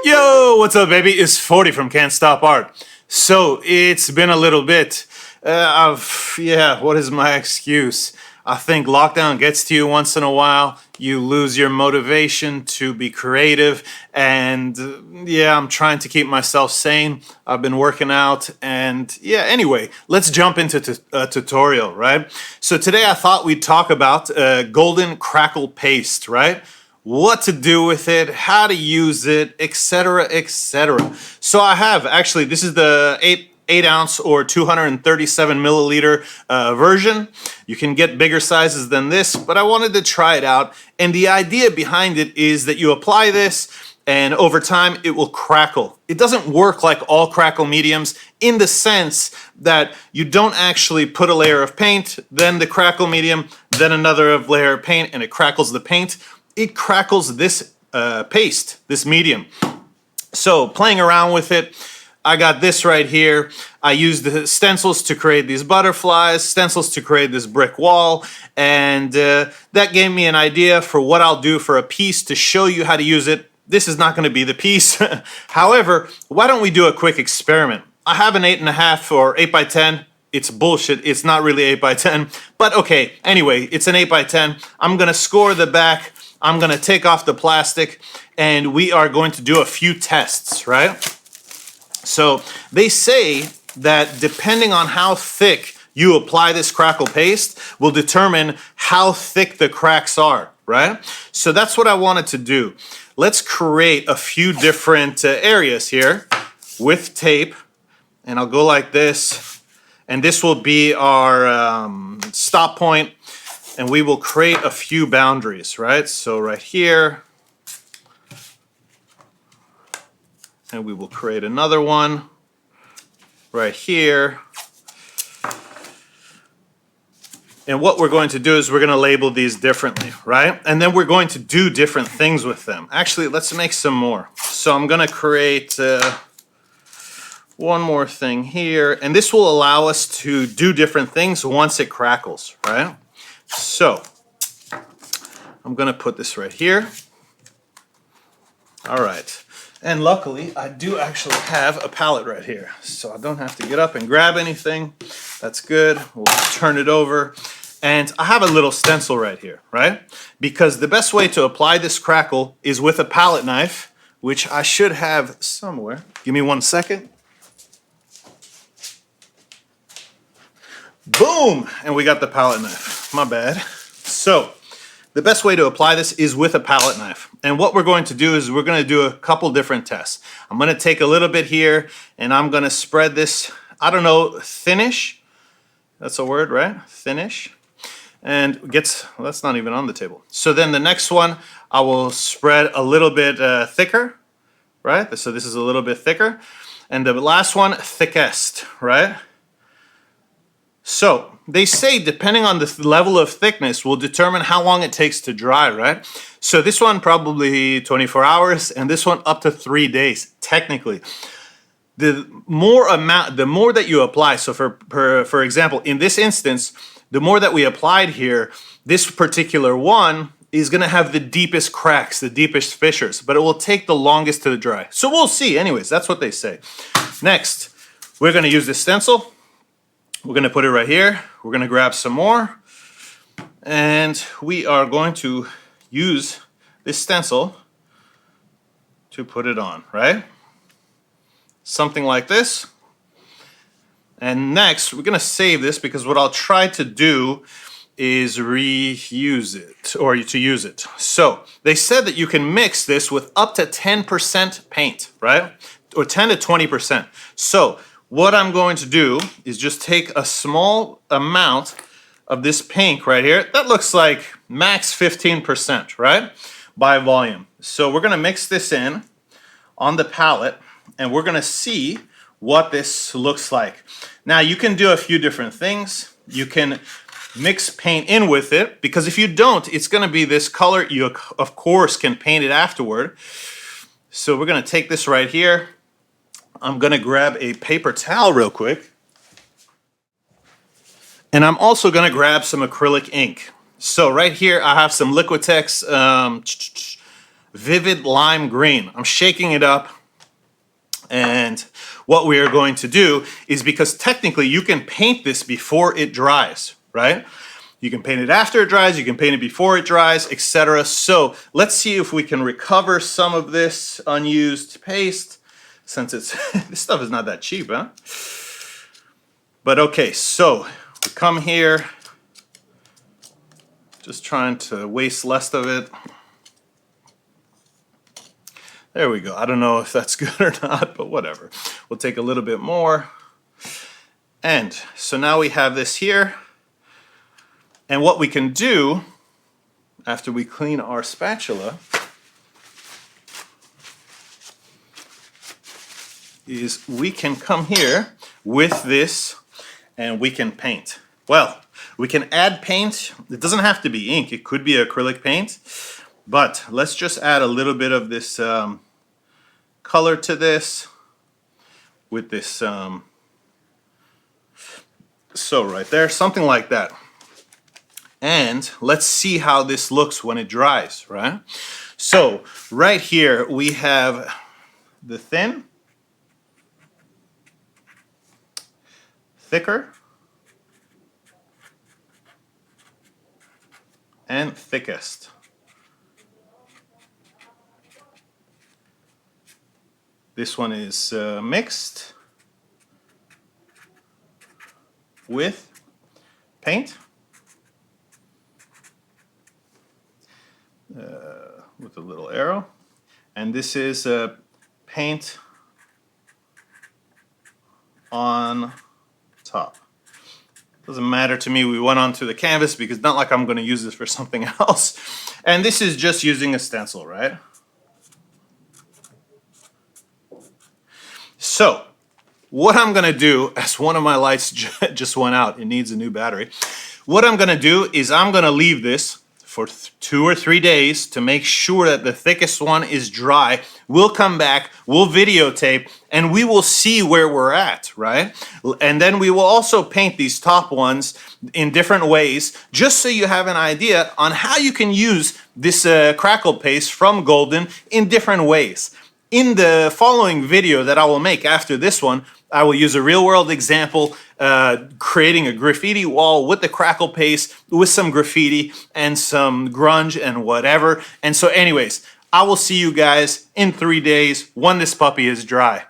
Yo, what's up, baby? It's Fordee from Can't Stop Art. So, it's been a little bit. What is my excuse? I think lockdown gets to you once in a while. You lose your motivation to be creative. And I'm trying to keep myself sane. I've been working out. And anyway, let's jump into a tutorial, right? So today I thought we'd talk about Golden Crackle Paste, right? What to do with it, how to use it, etc., etc. So I have, actually, this is the 8 ounce or 237 milliliter version. You can get bigger sizes than this, but I wanted to try it out. And the idea behind it is that you apply this and over time it will crackle. It doesn't work like all crackle mediums in the sense that you don't actually put a layer of paint, then the crackle medium, then another layer of paint, and it crackles the paint. It crackles this paste, this medium. So playing around with it, I got this right here. I used the stencils to create these butterflies, stencils to create this brick wall, and that gave me an idea for what I'll do for a piece to show you how to use it. This is not going to be the piece. However, why don't we do a quick experiment? I have an 8.5 or 8 by 10. It's bullshit. It's not really 8 by 10, but okay. Anyway, it's an 8 by 10. I'm going to score the back. I'm going to take off the plastic, and we are going to do a few tests, right? So they say that depending on how thick you apply this crackle paste will determine how thick the cracks are, right? So that's what I wanted to do. Let's create a few different areas here with tape, and I'll go like this, and this will be our stop point. And we will create a few boundaries, right? So right here, and we will create another one right here. And what we're going to do is we're going to label these differently, right? And then we're going to do different things with them. Actually, let's make some more. So I'm going to create one more thing here, and this will allow us to do different things once it crackles, right? So, I'm going to put this right here. All right. And luckily, I do actually have a pallet right here. So I don't have to get up and grab anything. That's good. We'll turn it over. And I have a little stencil right here, right? Because the best way to apply this crackle is with a palette knife, which I should have somewhere. Give me 1 second. Boom! And we got the palette knife. My bad. So, the best way to apply this is with a palette knife. And what we're going to do is we're going to do a couple different tests. I'm going to take a little bit here, and I'm going to spread this, I don't know, thinnish? That's a word, right? Thinnish. And well, that's not even on the table. So then the next one, I will spread a little bit thicker, right? So this is a little bit thicker. And the last one, thickest, right? So, they say depending on the level of thickness will determine how long it takes to dry, right? So this one probably 24 hours, and this one up to 3 days, technically. The more that you apply, so for example, in this instance, the more that we applied here, this particular one is going to have the deepest cracks, the deepest fissures, but it will take the longest to dry. So we'll see. Anyways, that's what they say. Next, we're going to use this stencil. We're going to put it right here. We're going to grab some more. And we are going to use this stencil to put it on, right? Something like this. And next, we're going to save this because what I'll try to do is reuse it, or to use it. So, they said that you can mix this with up to 10% paint, right? Or 10 to 20%. So, what I'm going to do is just take a small amount of this paint right here. That looks like max 15%, right? By volume. So we're going to mix this in on the palette, and we're going to see what this looks like. Now you can do a few different things. You can mix paint in with it, because if you don't, it's going to be this color. You, of course, can paint it afterward. So we're going to take this right here. I'm going to grab a paper towel real quick. And I'm also going to grab some acrylic ink. So right here I have some Liquitex Vivid Lime Green. I'm shaking it up, and what we are going to do is, because technically you can paint this before it dries, right? You can paint it after it dries, you can paint it before it dries, etc. So let's see if we can recover some of this unused paste, since it's this stuff is not that cheap, huh? But okay, so we come here, just trying to waste less of it. There we go. I don't know if that's good or not, but whatever. We'll take a little bit more. And so now we have this here. And what we can do after we clean our spatula is we can come here with this and we can paint. Well, we can add paint. It doesn't have to be ink. It could be acrylic paint. But let's just add a little bit of this color to this with this, so right there, something like that. And let's see how this looks when it dries, right? So right here we have the thin, thicker, and thickest. This one is mixed with paint, with a little arrow, and this is paint on top. Doesn't matter to me, we went onto the canvas because not like I'm going to use this for something else. And this is just using a stencil, right? So, what I'm going to do, as one of my lights just went out, it needs a new battery. What I'm going to do is I'm going to leave this for 2 or 3 days to make sure that the thickest one is dry. We'll come back, we'll videotape, and we will see where we're at, right? And then we will also paint these top ones in different ways, just so you have an idea on how you can use this crackle paste from Golden in different ways. In the following video that I will make after this one, I will use a real-world example, creating a graffiti wall with the crackle paste, with some graffiti and some grunge and whatever. And so anyways, I will see you guys in 3 days when this puppy is dry.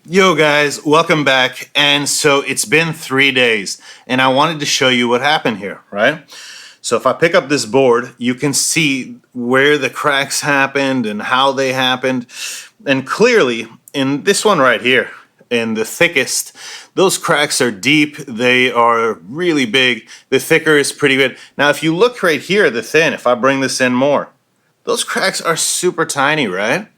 Yo guys, welcome back. And so it's been 3 days, and I wanted to show you what happened here, right? So if I pick up this board, you can see where the cracks happened and how they happened. And clearly, in this one right here, in the thickest, those cracks are deep, they are really big. The thicker is pretty good. Now if you look right here, the thin, if I bring this in more, those cracks are super tiny, right?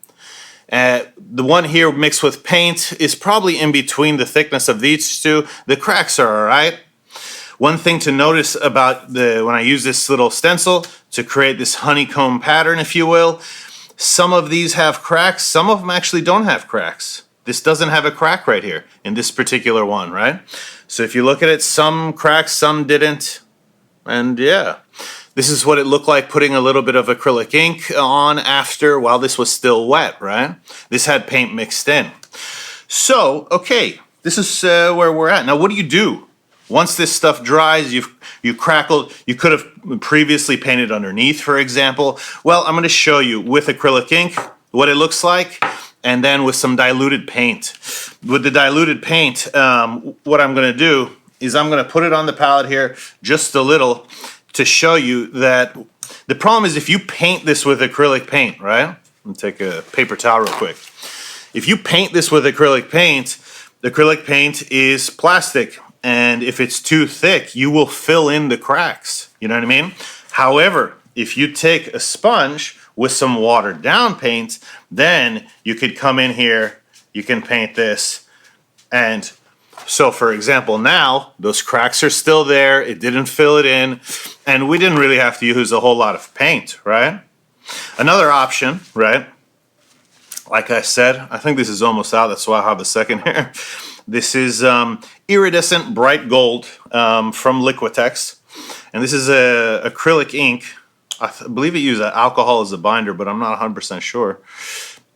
The one here mixed with paint is probably in between the thickness of these two. The cracks are all right. One thing to notice about when I use this little stencil to create this honeycomb pattern, if you will, some of these have cracks, some of them actually don't have cracks. This doesn't have a crack right here in this particular one, right? So if you look at it, some cracks, some didn't, and yeah. This is what it looked like putting a little bit of acrylic ink on after while this was still wet, right? This had paint mixed in. So, okay, this is where we're at. Now what do? Once this stuff dries, you crackled, you could have previously painted underneath, for example. Well, I'm going to show you with acrylic ink what it looks like, and then with some diluted paint. With the diluted paint, what I'm going to do is I'm going to put it on the palette here just a little to show you that the problem is if you paint this with acrylic paint, right? Let me take a paper towel real quick. If you paint this with acrylic paint, the acrylic paint is plastic. And if it's too thick, you will fill in the cracks. You know what I mean? However, if you take a sponge with some watered down paint, then you could come in here, you can paint this. And so for example, now those cracks are still there. It didn't fill it in. And we didn't really have to use a whole lot of paint, right? Another option, right? Like I said, I think this is almost out. That's why I have a second here. This is iridescent bright gold from Liquitex. And this is a acrylic ink. I believe it uses alcohol as a binder, but I'm not 100% sure.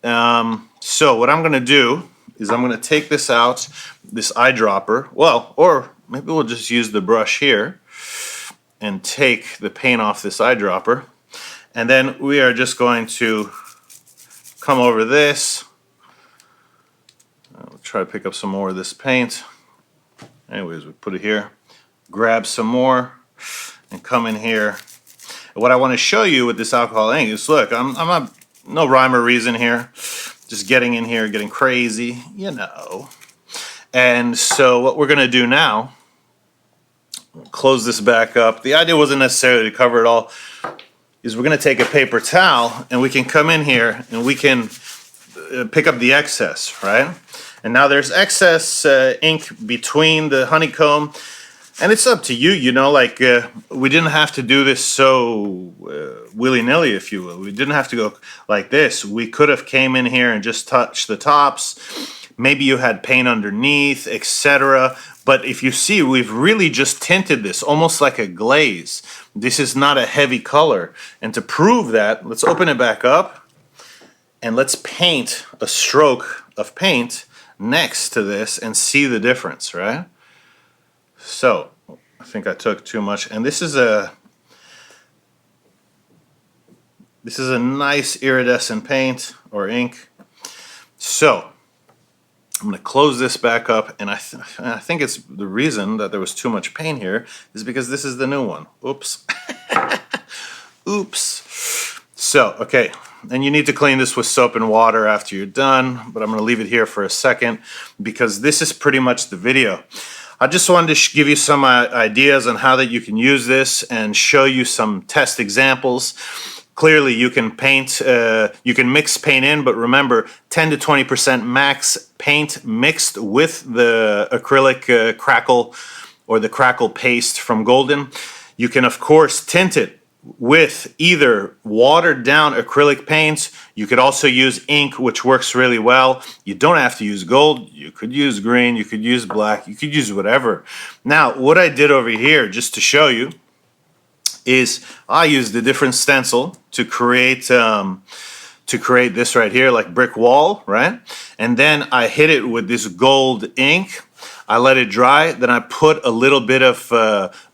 So what I'm going to do is I'm going to take this out, this eyedropper. Well, or maybe we'll just use the brush here and take the paint off this eyedropper. And then we are just going to come over this. I'll try to pick up some more of this paint. Anyways, we put it here. Grab some more and come in here. What I want to show you with this alcohol ink is, look, I'm not, no rhyme or reason here. Just getting in here, getting crazy, you know. And so what we're going to do now, close this back up. The idea wasn't necessarily to cover it all. Is we're going to take a paper towel and we can come in here and we can pick up the excess, right? And now there's excess ink between the honeycomb. And it's up to you, you know, like we didn't have to do this so willy-nilly, if you will. We didn't have to go like this. We could have came in here and just touched the tops. Maybe you had paint underneath, etc. But if you see, we've really just tinted this almost like a glaze. This is not a heavy color. And to prove that, let's open it back up and let's paint a stroke of paint next to this and see the difference, right? So, I think I took too much, and this is a nice iridescent paint or ink. So, I'm going to close this back up, and I think it's the reason that there was too much paint here is because this is the new one. Oops. Oops. So, okay, and you need to clean this with soap and water after you're done, but I'm going to leave it here for a second because this is pretty much the video. I just wanted to give you some ideas on how that you can use this and show you some test examples. Clearly you can paint, you can mix paint in, but remember 10 to 20% max paint mixed with the acrylic crackle or the crackle paste from Golden. You can of course tint it with either watered down acrylic paints. You could also use ink, which works really well. You don't have to use gold. You could use green, you could use black, you could use whatever. Now, what I did over here, just to show you, is I used a different stencil to create this right here, like brick wall, right? And then I hit it with this gold ink. I let it dry, then I put a little bit of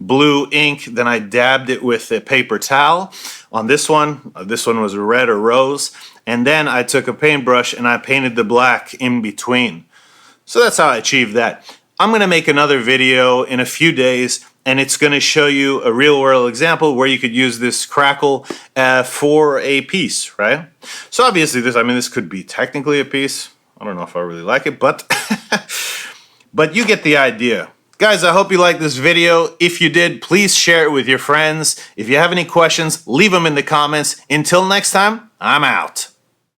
blue ink, then I dabbed it with a paper towel on this one. This one was red or rose. And then I took a paintbrush and I painted the black in between. So that's how I achieved that. I'm going to make another video in a few days, and it's going to show you a real world example where you could use this crackle for a piece, right? So obviously this could be technically a piece. I don't know if I really like it, but but you get the idea. Guys, I hope you liked this video. If you did, please share it with your friends. If you have any questions, leave them in the comments. Until next time, I'm out.